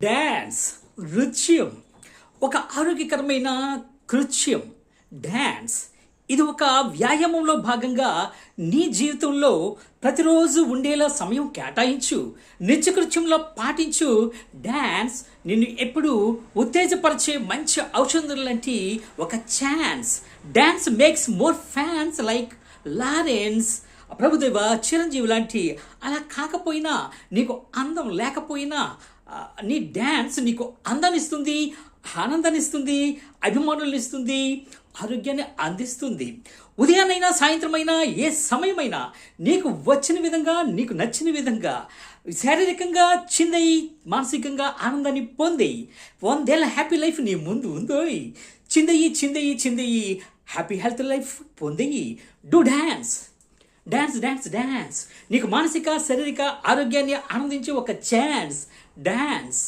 Dance నృత్యం ఒక ఆరోగ్యకరమైన కృత్యం. డ్యాన్స్ ఇది ఒక వ్యాయామంలో భాగంగా నీ జీవితంలో ప్రతిరోజు ఉండేలా సమయం కేటాయించు, నిత్యకృత్యంలో పాటించు. డ్యాన్స్ నిన్ను ఎప్పుడు ఉత్తేజపరిచే మంచి ఔషధం లాంటి ఒక chance. Dance makes more fans like Lawrence, Prabhudeva, Chiranjeevi లాంటి. అలా కాకపోయినా, నీకు అందం లేకపోయినా నీ డ్యాన్స్ నీకు అందాన్ని ఇస్తుంది, ఆనందాన్ని ఇస్తుంది, అభిమానులను ఇస్తుంది, ఆరోగ్యాన్ని అందిస్తుంది. ఉదయాన్నైనా సాయంత్రమైనా ఏ సమయమైనా నీకు వచ్చిన విధంగా, నీకు నచ్చిన విధంగా శారీరకంగా చిందయి, మానసికంగా ఆనందాన్ని పొందేయి. 100 ఏళ్ళ హ్యాపీ లైఫ్ నీ ముందు ఉందోయ్. చిందయి చిందయి చిందయి హ్యాపీ హెల్త్ లైఫ్ పొందేయి. Do dance, dance dance dance. నీకు మానసిక శారీరక ఆరోగ్యాన్ని ఆనందించే ఒక ఛాన్స్. డ్యాన్స్.